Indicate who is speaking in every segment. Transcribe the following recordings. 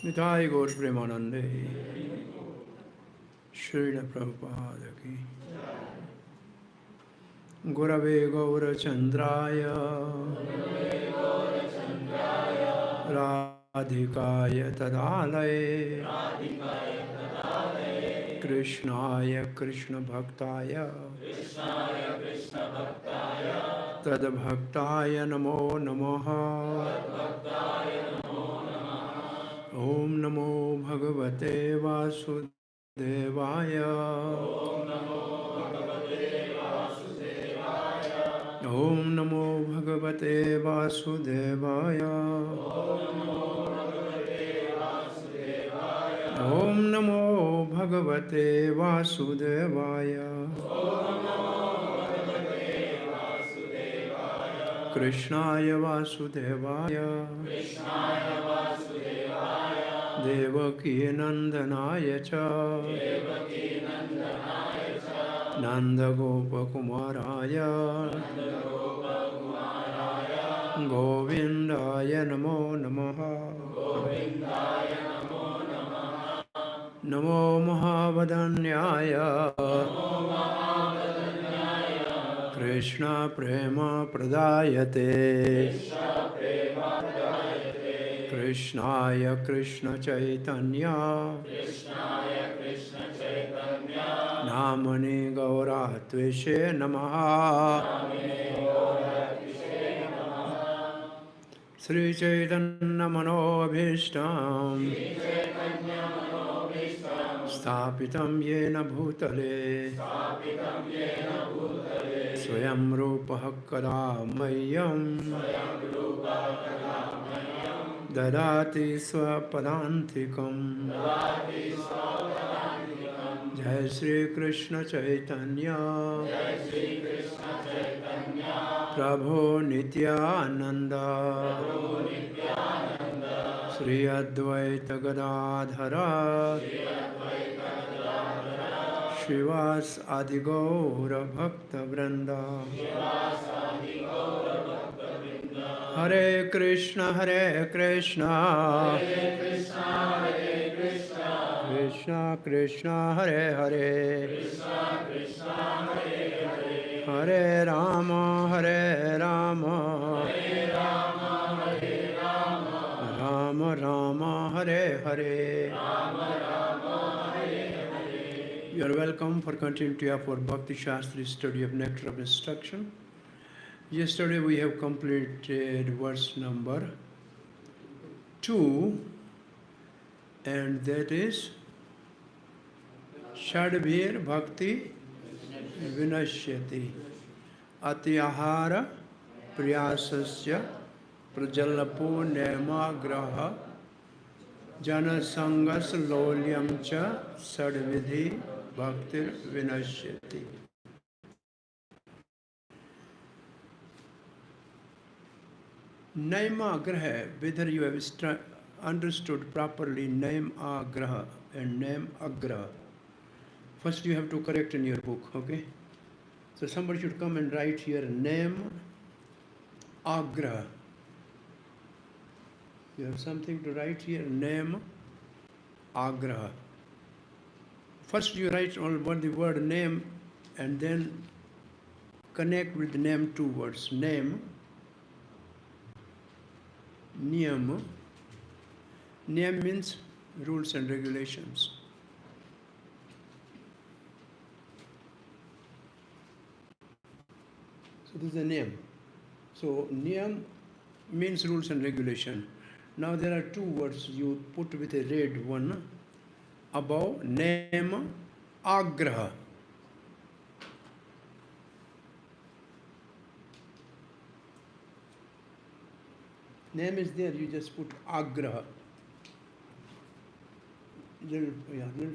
Speaker 1: Nitai Gaur Premanande Srila Prabhupada ki Gurave Gaura Chandraya Radhikaya Tadalaya Krishnaya Krishna Bhaktaya Tadbhaktaya Namo Namaha Om Namo Bhagavate Vasudevaya Om Namo Bhagavate Vasudevaya Om Namo Bhagavate Vasudevaya Krishnaya Vasudevaya Devaki Nandanaya Cha Nanda Gopa Kumaraya Govindaya Namo Namaha Namo Mahavadanyaya Krishna Prema Pradayate Krishnaya Krishna Chaitanya Namani Gaura Tveshe Namaha Sri Chaitanya Mano Abhishtam Sthapitam Yena Bhutale Swayam Rupa Kada Mayam Dadati Swapadantikam Jai Sri Krishna Chaitanya Prabhu Nityananda Sri Advaita Gadadhara Shivas Adigaura Bhakta Vrinda Hare Krishna Krishna Krishna Krishna Hare Hare Hare Rama Rama Rama Hare Hare. You are welcome for continuing to for Bhakti Shastri study of Nectar of Instruction. Yesterday we have completed verse number 2, and that is Shadbhir Bhakti Vinashyati Atyahara Priyasasya Prajalapo Nemagraha Jana Sangas Lolyam Cha Sadvidhi Bhaktir Vinashyati. Naima Graha, whether you have understood properly Naim Agraha and Naim Agraha. First you have to correct in your book, okay? So somebody should come and write here Naim Agraha. You have something to write here, Naim Agraha. First you write all the word name and then connect with the name two words. Name, niyam. Niyam means rules and regulations. So this is a name. So niyam means rules and regulation. Now there are two words you put with a red one above. Name, agraha. Name is there, you just put agraha. Little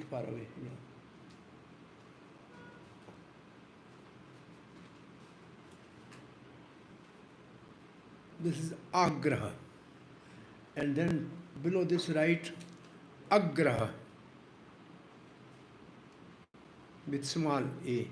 Speaker 1: far away. Yeah. This is agraha. And then below this write agraha with small a.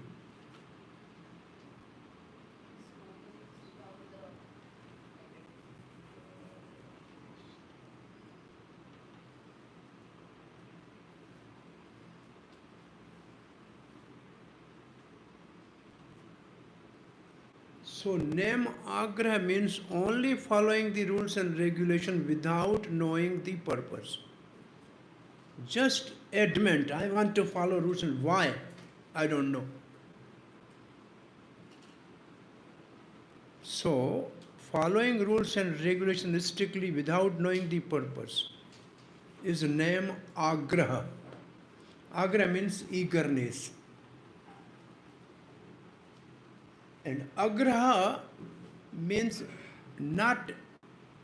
Speaker 1: So name agraha means only following the rules and regulation without knowing the purpose. Just adamant, I want to follow rules and why? I don't know. So, following rules and regulations strictly without knowing the purpose is name agraha. Agraha means eagerness. And agraha means not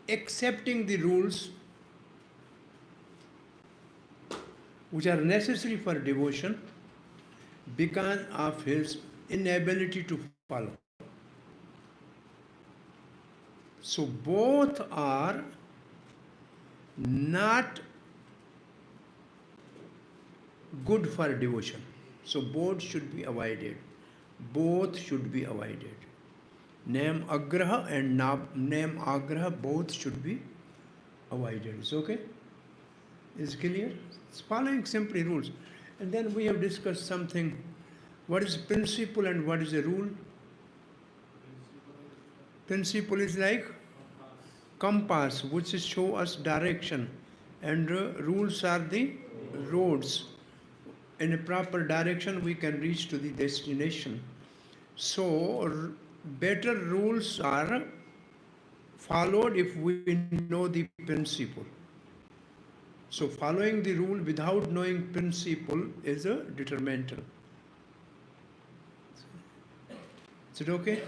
Speaker 1: accepting the rules which are necessary for devotion because of his inability to follow. So both are not good for devotion. So both should be avoided. Both should be avoided. Name agraha and name agraha both should be avoided. Is okay? Is clear? It's following simply rules. And then we have discussed something. What is principle and what is a rule? Principle is like compass, which show us direction, and rules are the roads. In a proper direction, we can reach to the destination. So, better rules are followed if we know the principle. So, following the rule without knowing principle is a detrimental. Is it okay?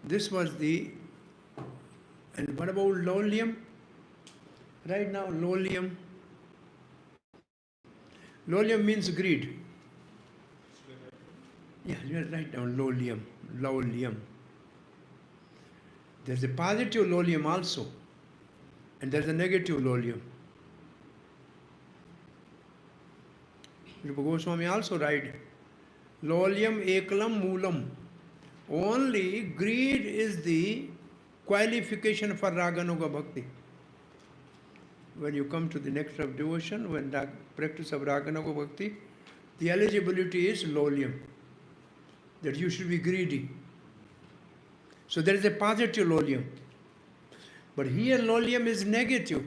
Speaker 1: This was the. And what about lolium? Right now, lolium. Lolium means greed. Yeah, you write down lolium. Lolium. There's a positive lolium also, and there's a negative lolium. Rupa Goswami also write, lolium ekalam moolam. Only greed is the qualification for raganuga bhakti. When you come to the nectar of devotion, when the practice of raganuga bhakti, the eligibility is lolium, that you should be greedy. So there is a positive lolium. But here lolium is negative.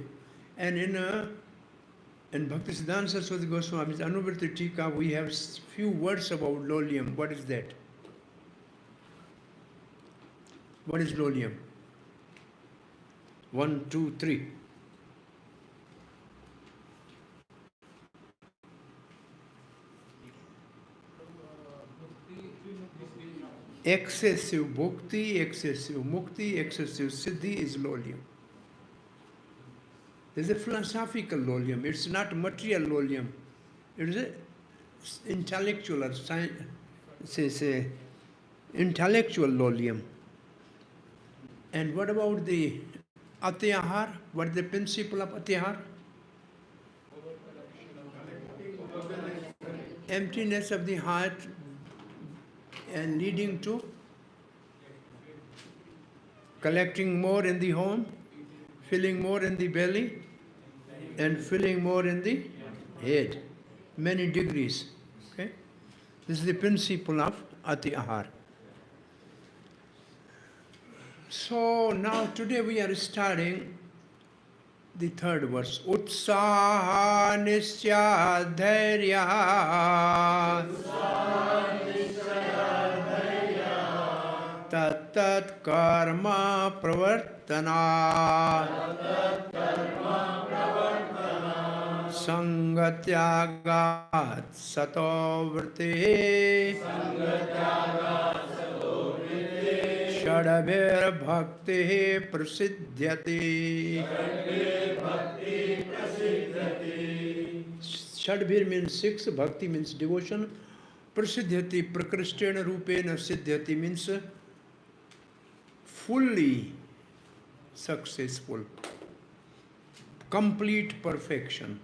Speaker 1: And in Bhakti Siddhanta Saraswati Goswami's Anuvriti Tika, we have few words about lolium. What is that? What is lolium? 1, 2, 3. Excessive bhakti, excessive mukti, excessive siddhi is lolium. There is a philosophical lolium. It's not material lolium. It is a intellectual or say intellectual lolium. And what about the atyahar? What is the principle of atyahar? Emptiness of the heart and leading to collecting more in the home, filling more in the belly, and filling more in the head. Many degrees. Okay? This is the principle of atyahar. So now today we are starting the third verse. Utsaha nisya dhairya. Tat karma pravartana. Sangatyagat sato vrti. Shadabhir bhakti prasidhyati. Shadabhir means 6, bhakti means devotion. Prasidhyati, prakristena rupena siddhyati means fully successful. Complete perfection.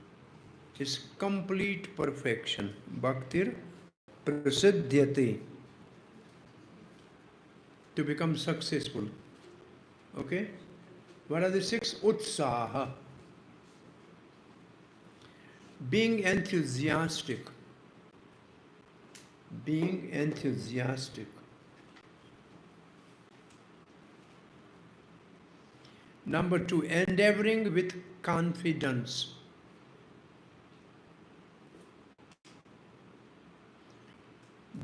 Speaker 1: Is complete perfection. Bhaktir prasidhyati. To become successful. Okay? What are the 6? Utsaha. Being enthusiastic. Being enthusiastic. Number 2, endeavoring with confidence.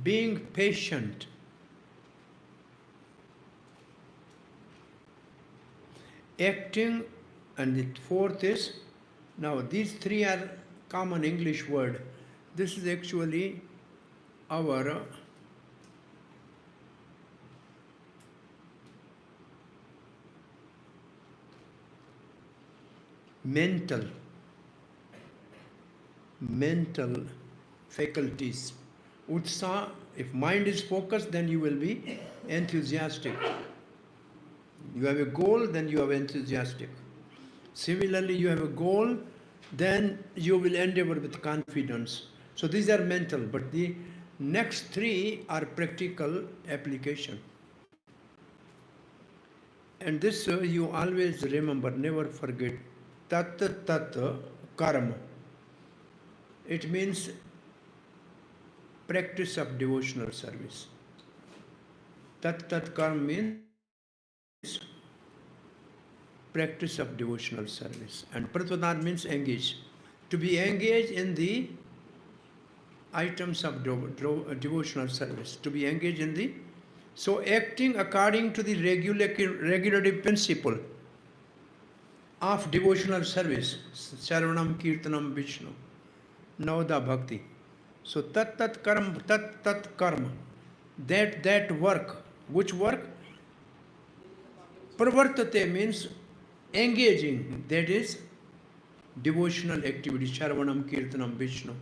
Speaker 1: Being patient. Acting, and the 4th is, now these 3 are common English word. This is actually our mental faculties. Utsa, if mind is focused, then you will be enthusiastic. You have a goal, then you are enthusiastic. Similarly, you have a goal, then you will endeavor with confidence. So these are mental, but the next 3 are practical application. And this you always remember, never forget. Tat tat karma. It means practice of devotional service. Tat tat karma means practice of devotional service. And pratvadan means engage. To be engaged in the items of devotional service. To be engaged in the, so acting according to the regulative principle of devotional service. Sarvanam, Kirtanam, Vishnu. Navada Bhakti. So tat karma. That work. Which work? Pravartate means engaging. That is devotional activity. Sarvanam, Kirtanam, Vishnu.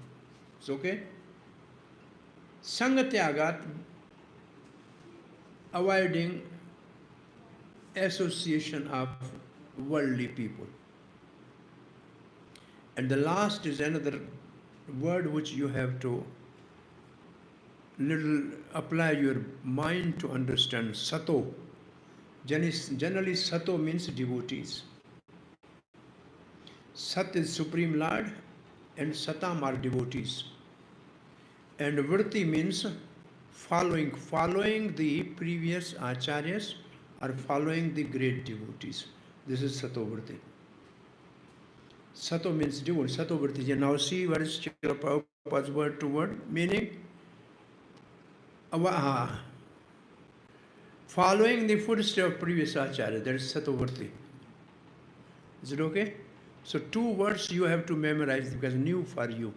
Speaker 1: It's okay? Sangatyagat, avoiding association of worldly people. And the last is another word which you have to little apply your mind to understand. Sato. Generally, Sato means devotees. Sat is Supreme Lord and Satam are devotees. And Vritti means following the previous acharyas or following the great devotees. This is Sato Vritti. Sato means devotee. Sato Vritti. Now see what is Srila Prabhupada's word to word meaning. Following the footsteps of previous acharya, that is Sato Vritti. Is it okay? So 2 words you have to memorize because new for you.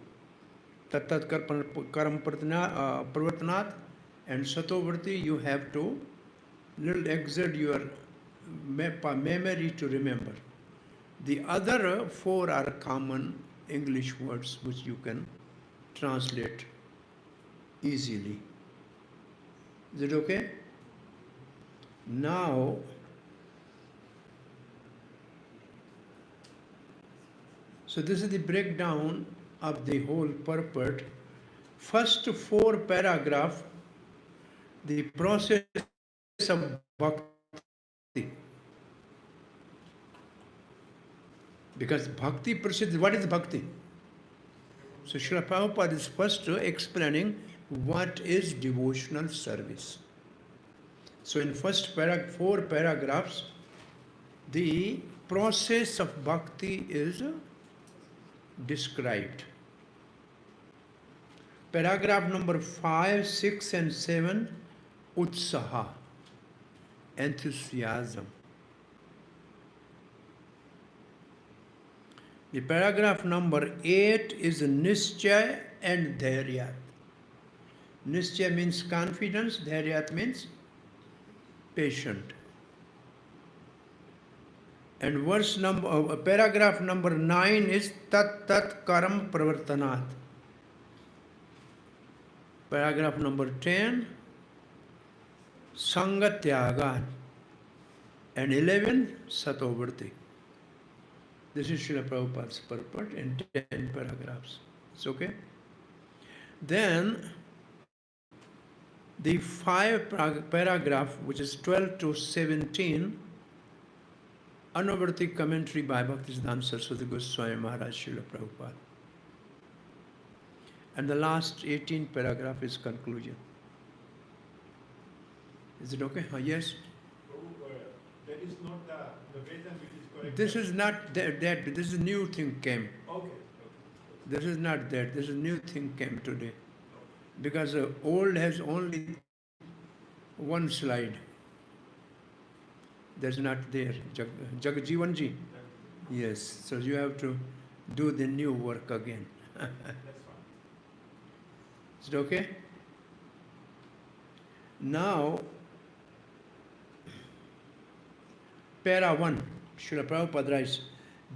Speaker 1: Tat karam pravartanat and Sato Vritti you have to little exert your memory to remember. The other 4 are common English words which you can translate easily. Is it okay? Now, so this is the breakdown of the whole purport. First 4 paragraph, the process of bhakti. Because bhakti prasiddh, what is bhakti? So Srila Prabhupada is first explaining what is devotional service. So in first 4 paragraphs, the process of bhakti is described. Paragraph number 5, 6 and 7, utsaha, enthusiasm. The paragraph number 8 is nischay and dhairyat. Nischay means confidence, dhairyat means patient. And paragraph number 9 is tat karam pravartanat. Paragraph number 10, sangatyagat. And 11, Sato Vritti. This is Srila Prabhupada's purport in 10 paragraphs. It's okay? Then, the 5 paragraph, which is 12 to 17, Anuvritti commentary by Bhaktisiddhanta Saraswati Goswami Maharaj Srila Prabhupada. And the last 18 paragraph is conclusion. Is it okay? Yes?
Speaker 2: There is not the Vedam which is correct.
Speaker 1: This is not that. This is new thing came.
Speaker 2: Okay.
Speaker 1: This is not that. This is new thing came today. Because old has only one slide. That's not there. Jagjivanji. Yes. So you have to do the new work again.
Speaker 2: That's fine.
Speaker 1: Is it okay? Now, para 1, Srila Prabhupada writes,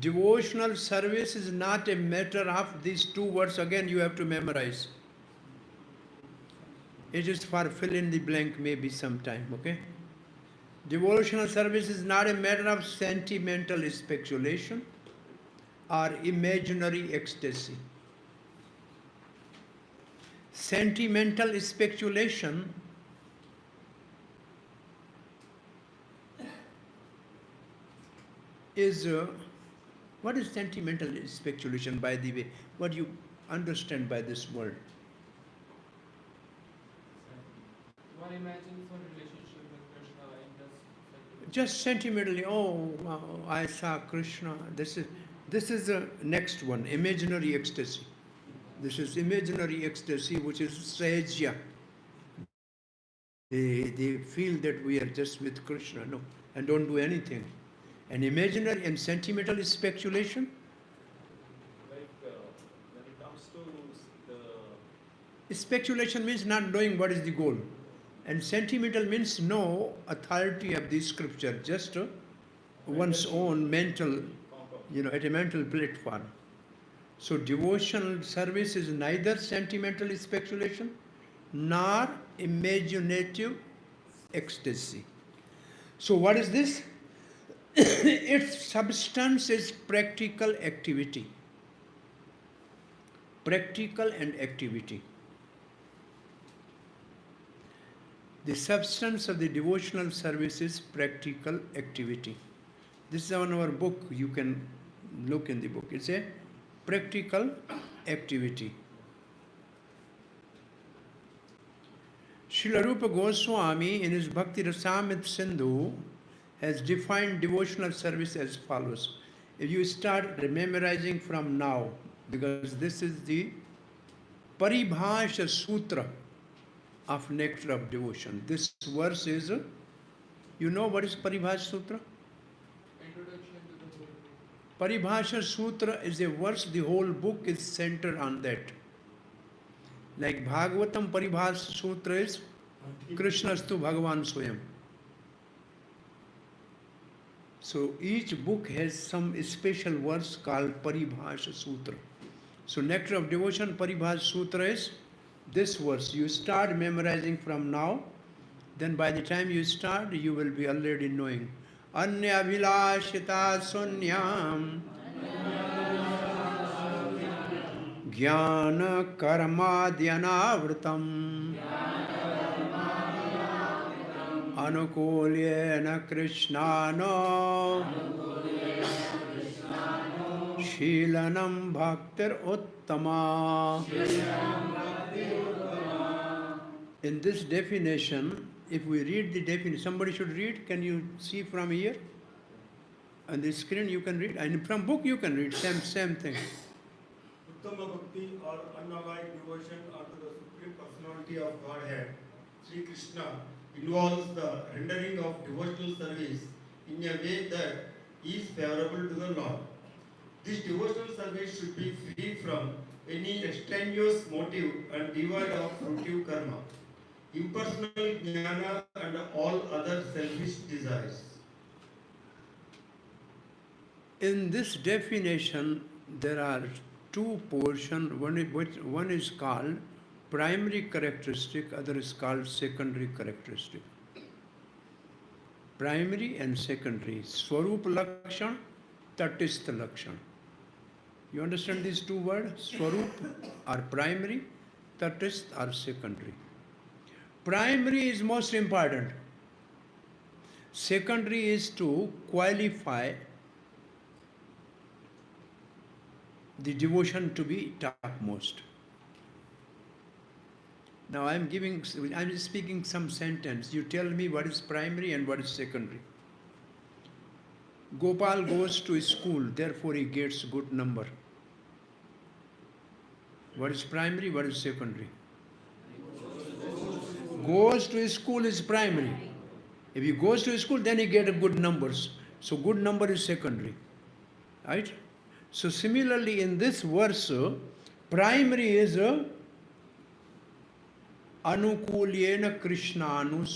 Speaker 1: devotional service is not a matter of these two words. Again, you have to memorize. It is for fill in the blank maybe sometime, okay? Devotional service is not a matter of sentimental speculation or imaginary ecstasy. Sentimental speculation is, what is sentimental speculation, by the way? What do you understand by this word?
Speaker 3: One imagines one relationship with Krishna like this.
Speaker 1: Just sentimentally, oh, wow, I saw Krishna. This is the next one, imaginary ecstasy. This is imaginary ecstasy, which is sahajya. They feel that we are just with Krishna, no, and don't do anything. And imaginary and sentimental speculation.
Speaker 2: Like when it comes to the
Speaker 1: Speculation means not knowing what is the goal. And sentimental means no authority of the scripture, just one's own mental, at a mental platform. So devotional service is neither sentimental speculation nor imaginative ecstasy. So what is this? Its substance is practical activity. Practical and activity. The substance of the devotional service is practical activity. This is on our book. You can look in the book. It's a practical activity. Srila Rupa Goswami in his Bhakti Rasamrita Sindhu has defined devotional service as follows. If you start memorizing from now, because this is the Paribhasha Sutra of Nectar of Devotion. This verse is, you know what is Paribhasha Sutra?
Speaker 3: Introduction to the whole book.
Speaker 1: Paribhasha Sutra is a verse, the whole book is centered on that. Like Bhagavatam Paribhasha Sutra is Krishnastu Bhagavan Swayam. So each book has some special verse called Paribhasha Sutra. So Nectar of Devotion Paribhasha Sutra is this verse. You start memorizing from now, then by the time you start, you will be already knowing. Anya vilashita sunyam gyana karma dhyanavritam anukulyena krishnano shilanam bhaktir uttama. In this definition, if we read the definition, somebody should read. Can you see from here? On the screen you can read, and from book you can read, same thing.
Speaker 4: Uttama Bhakti or unalloyed devotion unto the Supreme Personality of Godhead, Sri Krishna, involves the rendering of devotional service in a way that is favorable to the Lord. This devotional service should be free from any extraneous motive and devoid of fruitive karma, impersonal jnana and all other selfish desires.
Speaker 1: In this definition, there are two portions. One is called primary characteristic, other is called secondary characteristic. Primary and secondary. Swarup Lakshan, Tatistha Lakshan. You understand these two words? Swarup are primary, Tatist are secondary. Primary is most important. Secondary is to qualify the devotion to be topmost. Now I'm speaking some sentence. You tell me what is primary and what is secondary. Gopal goes to school, therefore he gets good number. What is primary? What is secondary? Goes to school is primary. If he goes to school, then he gets good numbers. So good number is secondary. Right? So similarly in this verse, primary is anukulyena krishnanu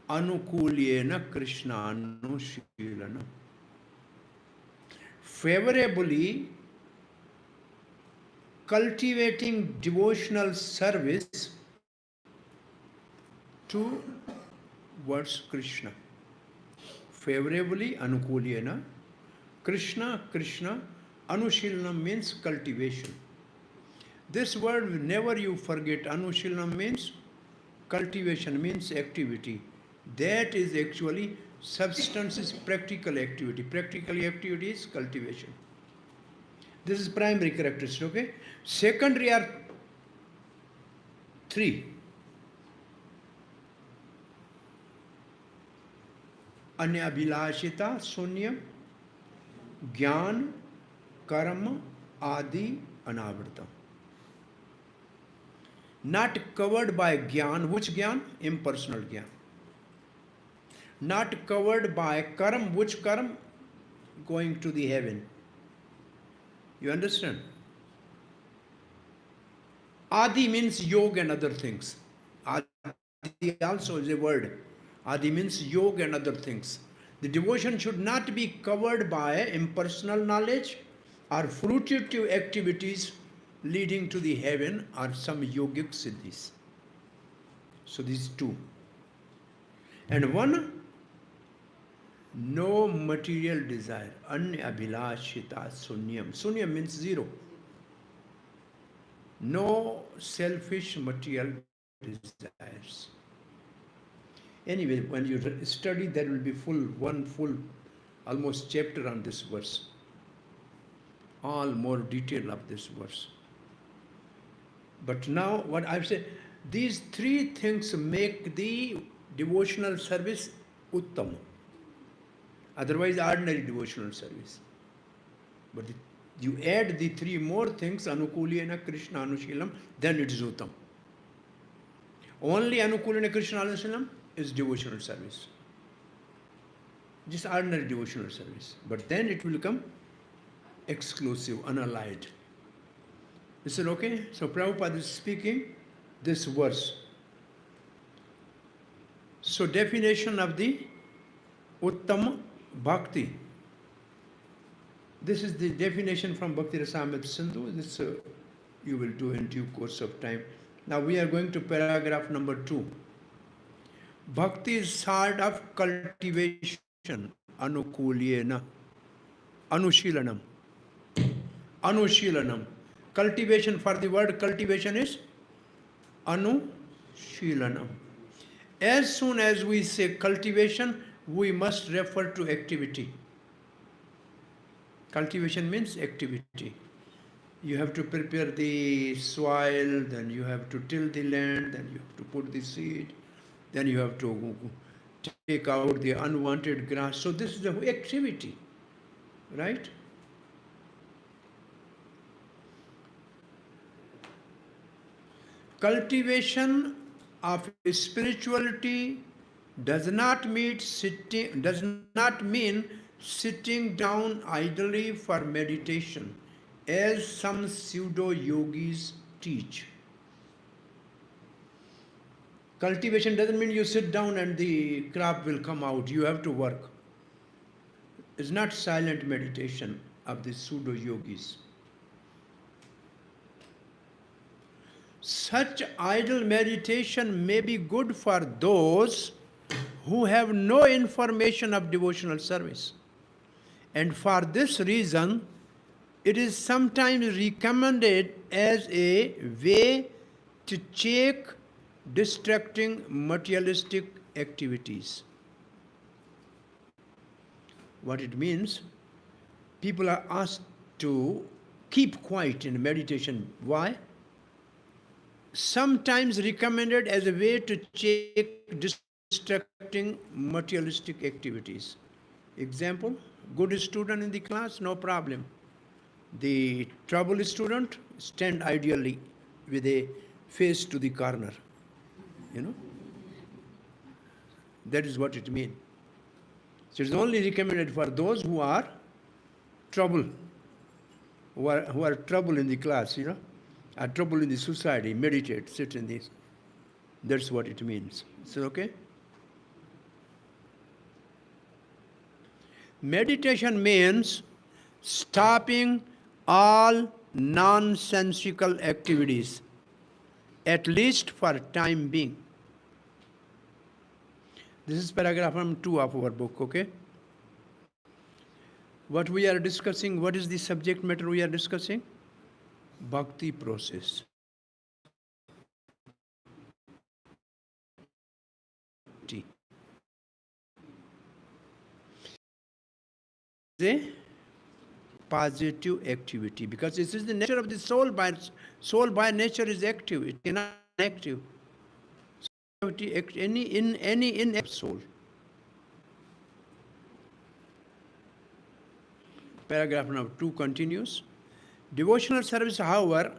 Speaker 1: anukulyena krishnanu favorably cultivating devotional service towards Krishna. Favorably, anukulyena. Krishna, anushilanam means cultivation. This word, never you forget, anushilanam means cultivation, means activity. That is actually substance is practical activity. Practical activity is cultivation. This is primary characteristic, okay? Secondary are three. Anyabhilashita, sunyam, gyaan, karma, adi, anavritam. Not covered by gyaan. Which gyaan? Impersonal gyaan. Not covered by karma. Which karma? Going to the heaven. You understand? Adi means yoga and other things. Adi also is a word. Adi means yoga and other things. The devotion should not be covered by impersonal knowledge or fruitive activities leading to the heaven or some yogic siddhis. So these two. And one, no material desire. Anya abhilashita sunyam. Sunyam means zero. No selfish material desires. Anyway, when you study, there will be one full, almost chapter on this verse. All more detail of this verse. But now, what I've said, these three things make the devotional service uttam. Otherwise, ordinary devotional service. But you add the three more things, anukulyena krishna anushilam, then it is uttam. Only anukulyena krishna anushilam is devotional service. Just ordinary devotional service. But then it will become exclusive, unallied. Is it okay? So Prabhupada is speaking this verse. So definition of the Uttama Bhakti. This is the definition from Bhakti Rasamrita Sindhu. This you will do in due course of time. Now we are going to paragraph number 2. Bhakti is sort of cultivation, anukulyena, anushilanam. Anushilanam. Cultivation, for the word cultivation is anushilanam. As soon as we say cultivation, we must refer to activity. Cultivation means activity. You have to prepare the soil, then you have to till the land, then you have to put the seed, then you have to take out the unwanted grass. So this is the activity, right? Cultivation of spirituality does not mean sitting down idly for meditation, as some pseudo yogis teach. Cultivation doesn't mean you sit down and the crop will come out. You have to work. It's not silent meditation of the pseudo yogis. Such idle meditation may be good for those who have no information of devotional service. And for this reason, it is sometimes recommended as a way to check distracting materialistic activities. What it means, people are asked to keep quiet in meditation. Why? Sometimes recommended as a way to check distracting materialistic activities. Example, good student in the class, no problem. The trouble student, stand ideally with a face to the corner. You know, that is what it means. So it's only recommended for those who are trouble, who are trouble in the class, you know, are trouble in the society, meditate, sit in this. That's what it means. So, okay? Meditation means stopping all nonsensical activities, at least for time being. This is paragraph number 2 of our book, okay? What we are discussing, what is the subject matter we are discussing? Bhakti process. A positive activity, because this is the nature of the soul. Soul by nature is active, it cannot be inactive. So any inactive soul. Paragraph number 2 continues. Devotional service, however,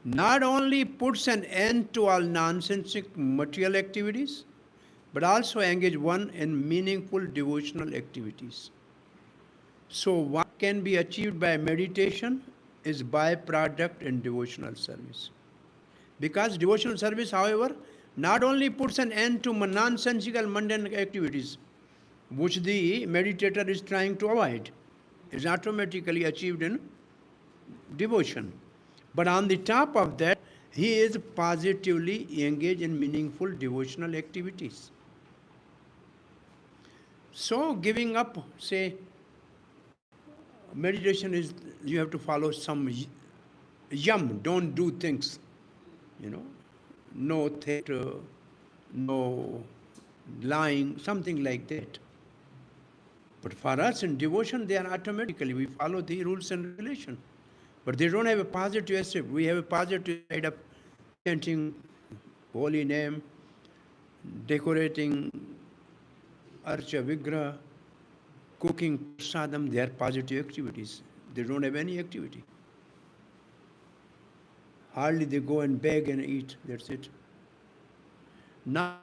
Speaker 1: not only puts an end to all nonsensical material activities, but also engage one in meaningful devotional activities. So what can be achieved by meditation is byproduct in devotional service. Because devotional service, however, not only puts an end to nonsensical mundane activities, which the meditator is trying to avoid, is automatically achieved in devotion. But on the top of that, he is positively engaged in meaningful devotional activities. So giving up, say, meditation is, you have to follow some yum, don't do things, you know, no theater, no lying, something like that. But for us in devotion, they are automatically, we follow the rules and regulations. But they don't have a positive aspect. We have a positive side of chanting holy name, decorating archa vigraha, cooking sadham. They are positive activities. They don't have any activity. Hardly they go and beg and eat, that's it. Now,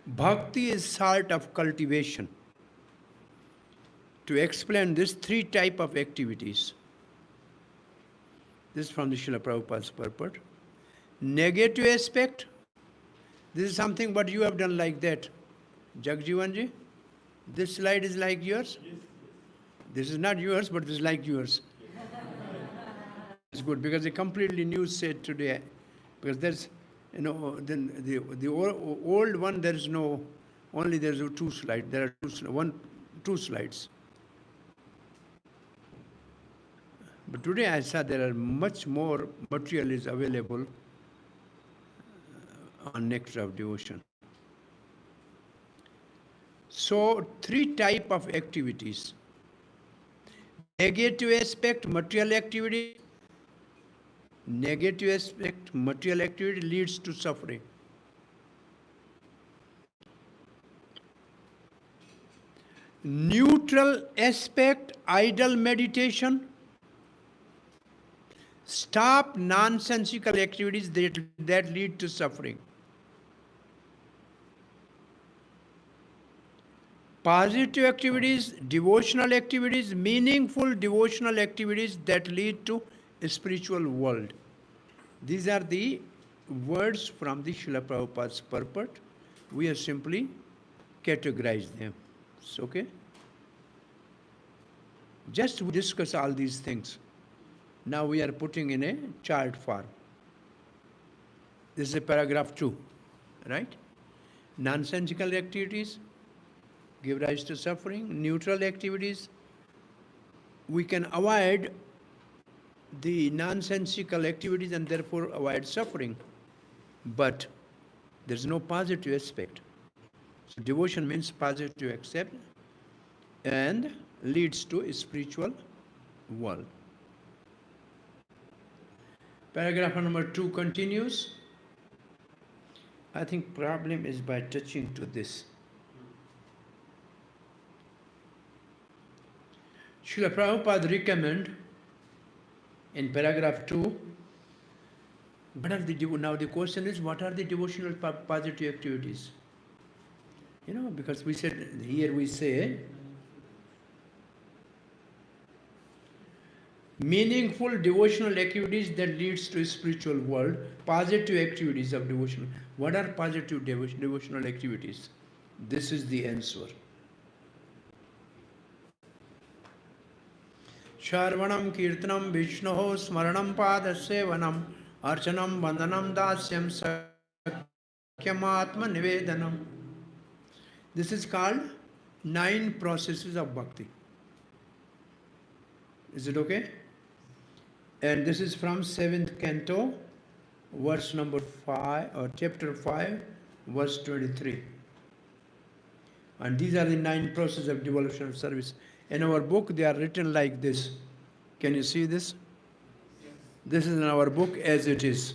Speaker 1: bhakti is sort of cultivation. To explain this 3 type of activities. This is from the Srila Prabhupada's purport. Negative aspect, this is something what you have done like that. Jagjivanji, this slide is like yours? Yes. This is not yours, but this is like yours. It's good, because a completely new set today, because there's, you know, then the old one, there is no, only there's 2 slides. There are 2 slides. But today I saw there are much more material is available on Nectar of Devotion. So 3 type of activities. Negative aspect, material activity. Negative aspect, material activity leads to suffering. Neutral aspect, idle meditation. Stop nonsensical activities that lead to suffering. Positive activities, devotional activities, meaningful devotional activities that lead to a spiritual world. These are the words from the Srila Prabhupada's purport. We have simply categorized them. It's okay? Just to discuss all these things. Now we are putting in a chart form. This is a paragraph 2, right? Nonsensical activities give rise to suffering. Neutral activities, we can avoid the nonsensical activities and therefore avoid suffering. But there's no positive aspect. So devotion means positive aspect and leads to a spiritual world. Paragraph number 2 continues. I think problem is by touching to this. Srila Prabhupada recommend in paragraph 2, now the question is, what are the devotional positive activities? You know, because we said, here we say, meaningful devotional activities that leads to a spiritual world, positive activities of devotion. What are positive devotional activities? This is the answer. Sharvanam kirtanam vishnoho smaranam padasevanam archanam vandanam dasyam sakyamatma nivedanam. This is called 9 processes of bhakti. Is it okay? And this is from 7th canto, verse number 5, or chapter 5, verse 23. And these are the 9 processes of devotion of service. In our book, they are written like this. Can you see this?
Speaker 3: Yes.
Speaker 1: This is in our book as it is.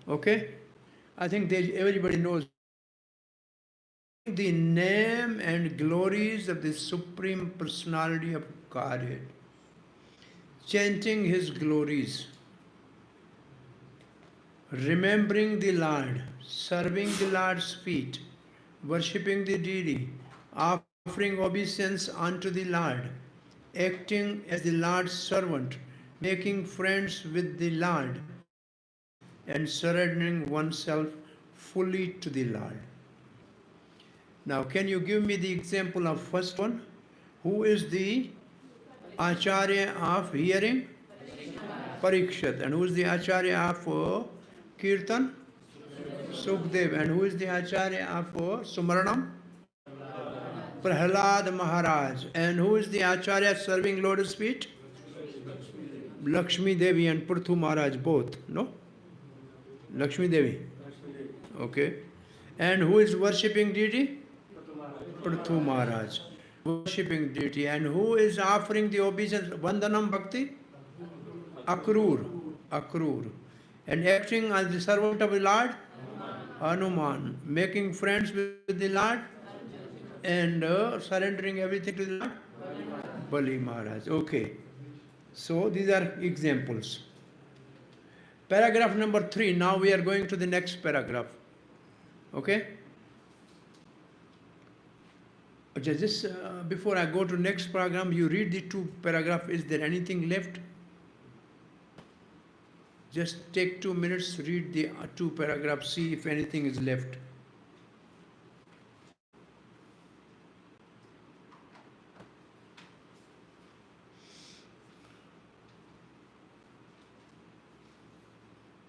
Speaker 1: Okay? I think everybody knows the name and glories of the Supreme Personality of Godhead. Chanting His glories, remembering the Lord, serving the Lord's feet, worshipping the deity, offering obeisance unto the Lord, acting as the Lord's servant, making friends with the Lord, and surrendering oneself fully to the Lord. Now, can you give me the example of first one? Who is the Acharya of hearing? Parikshat. And who is the Acharya of Kirtan? Sukdev. And who is the Acharya of Sumaranam? Prahlad Maharaj. And who is the Acharya serving Lotus feet? Lakshmi Devi and Prithu Maharaj both. No? Lakshmi Devi. Okay. And who is worshipping deity? Prithu Maharaj. Worshipping deity. And who is offering the obeisance? Vandanam Bhakti? Akrur. Akrur. And acting as the servant of the Lord? Hanuman. Making friends with the Lord? And surrendering everything to the Lord? Bali Maharaj. Okay. So these are examples. Paragraph number 3. Now we are going to the next paragraph. Okay? Just before I go to next paragraph, you read the 2 paragraph. Is there anything left? Just take 2 minutes, read the 2 paragraphs, see if anything is left.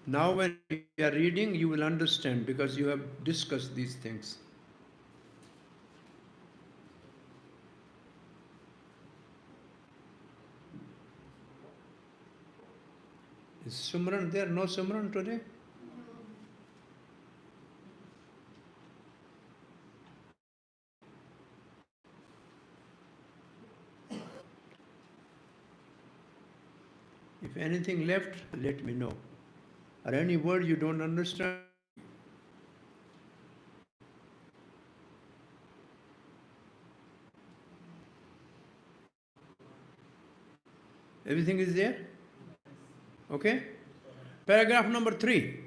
Speaker 1: Now when you are reading, you will understand because you have discussed these things. Is Sumran there? No Sumran today? If anything left, let me know. Or any word you don't understand. Everything is there? Okay? Paragraph number 3.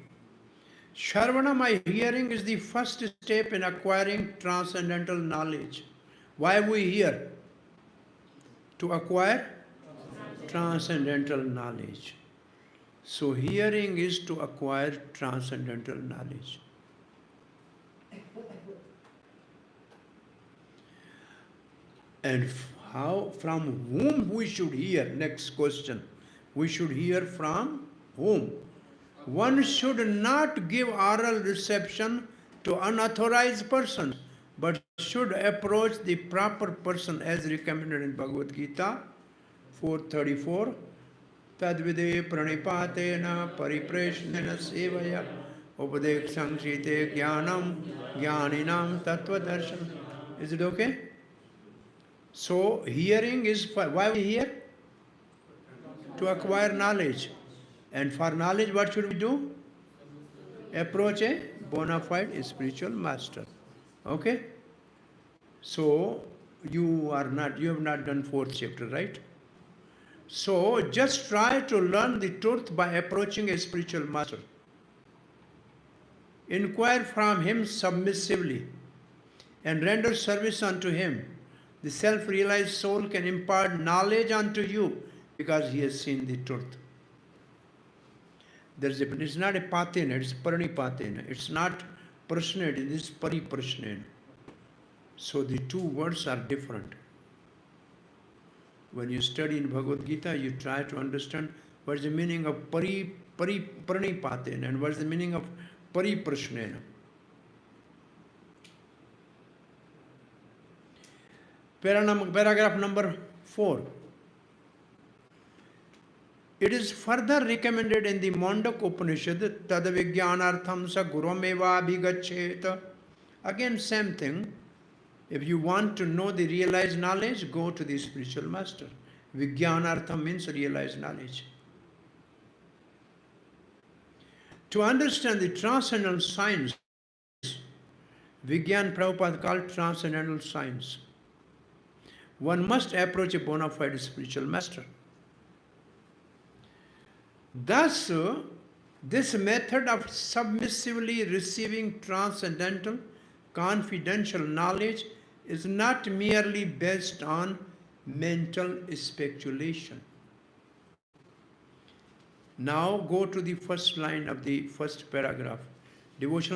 Speaker 1: Shravana, my hearing, is the first step in acquiring transcendental knowledge. Why we hear? To acquire transcendental knowledge. So hearing is to acquire transcendental knowledge. And how, from whom we should hear? Next question. We should hear from whom? One should not give oral reception to unauthorized persons, but should approach the proper person as recommended in Bhagavad Gita 4:34. Tadvide pranipatena paripreshnena sevaya Upadeksham Site Gyanam Gyaninam Tattva Darshan. Is it okay? So hearing is for why we hear? To acquire knowledge. And for knowledge, what should we do? Approach a bona fide spiritual master. Okay? So you have not done 4th chapter, right? So just try to learn the truth by approaching a spiritual master. Inquire from him submissively and render service unto him. The self-realized soul can impart knowledge unto you because he has seen the truth. It's not a patena, it's paranipatena. It's not prasnena, it is pariprasnena. So the two words are different. When you study in Bhagavad Gita, you try to understand what is the meaning of pranipatena and what is the meaning of pariprasnena. Paragraph number 4. It is further recommended in the Mondak Upanishad, Tadavigyanartham sa gurumeva abhigaccheta. Again, same thing. If you want to know the realized knowledge, go to the spiritual master. Vigyanartham means realized knowledge. To understand the transcendental science, Vigyan Prabhupada called transcendental science, one must approach a bona fide spiritual master. Thus, this method of submissively receiving transcendental, confidential knowledge is not merely based on mental speculation. Now go to the first line of the first paragraph. Devotional